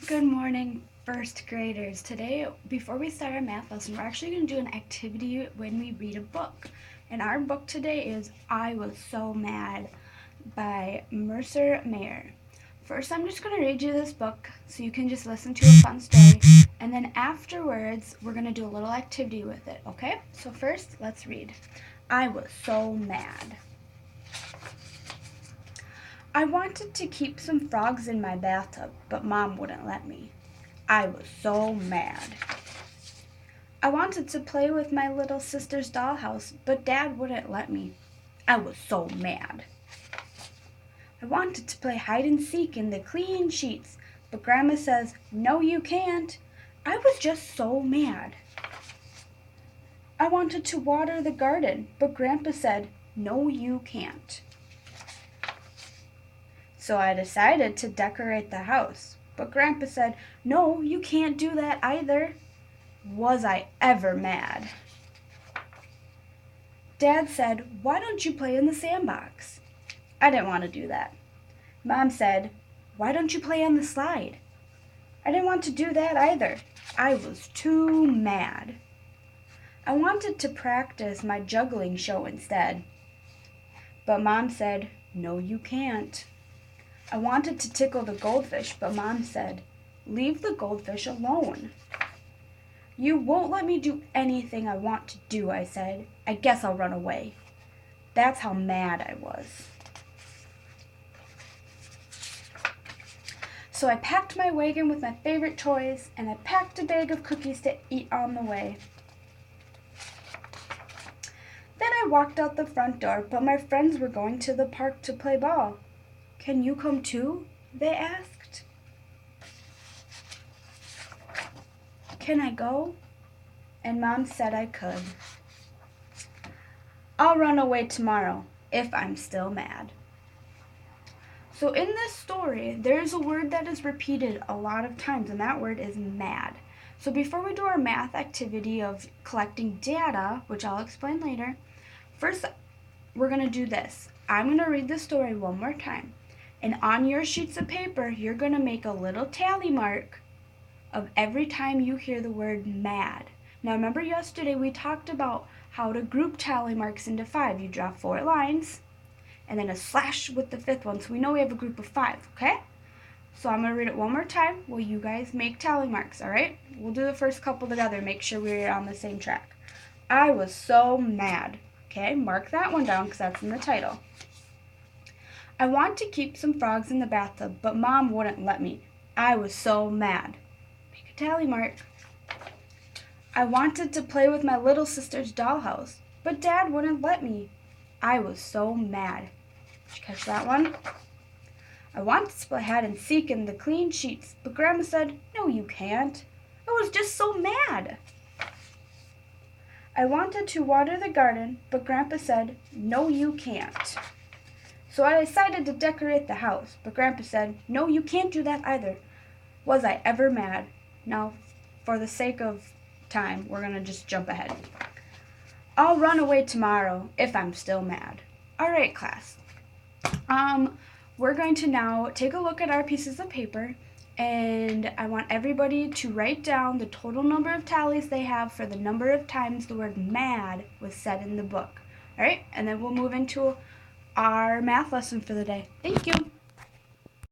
Good morning, first graders. Today, before we start our math lesson, we're actually going to do an activity when we read a book. And our book today is I Was So Mad by Mercer Mayer. First, I'm just going to read you this book so you can just listen to a fun story. And then afterwards, we're going to do a little activity with it, okay? So first, let's read. I was so mad. I wanted to keep some frogs in my bathtub, but Mom wouldn't let me. I was so mad. I wanted to play with my little sister's dollhouse, but Dad wouldn't let me. I was so mad. I wanted to play hide and seek in the clean sheets, but Grandma says, "No, you can't." I was just so mad. I wanted to water the garden, but Grandpa said, "No, you can't." So I decided to decorate the house, but Grandpa said, "No, you can't do that either." Was I ever mad? Dad said, "Why don't you play in the sandbox?" I didn't want to do that. Mom said, "Why don't you play on the slide?" I didn't want to do that either. I was too mad. I wanted to practice my juggling show instead. But Mom said, "No, you can't." I wanted to tickle the goldfish, but Mom said, "Leave the goldfish alone." You won't let me do anything I want to do, I said. I guess I'll run away. That's how mad I was. So I packed my wagon with my favorite toys, and I packed a bag of cookies to eat on the way. Then I walked out the front door, but my friends were going to the park to play ball. "Can you come too?" they asked. "Can I go?" And Mom said I could. I'll run away tomorrow if I'm still mad. So in this story, there's a word that is repeated a lot of times, and that word is mad. So before we do our math activity of collecting data, which I'll explain later, first we're going to do this. I'm going to read the story one more time. And on your sheets of paper, you're going to make a little tally mark of every time you hear the word mad. Now remember yesterday we talked about how to group tally marks into 5. You draw 4 lines and then a slash with the 5th one, so we know we have a group of 5, okay? So I'm going to read it one more time while you guys make tally marks, all right? We'll do the first couple together, make sure we're on the same track. I was so mad. Okay, mark that one down because that's in the title. I want to keep some frogs in the bathtub, but Mom wouldn't let me. I was so mad. Make a tally mark. I wanted to play with my little sister's dollhouse, but Dad wouldn't let me. I was so mad. Did you catch that one? I wanted to play hide and seek in the clean sheets, but Grandma said, "No, you can't." I was just so mad. I wanted to water the garden, but Grandpa said, "No, you can't." So I decided to decorate the house, but Grandpa said, "No, you can't do that either." Was I ever mad? Now, for the sake of time, we're going to just jump ahead. I'll run away tomorrow if I'm still mad. All right, class. We're going to now take a look at our pieces of paper, and I want everybody to write down the total number of tallies they have for the number of times the word mad was said in the book. All right, and then we'll move into our math lesson for the day. Thank you.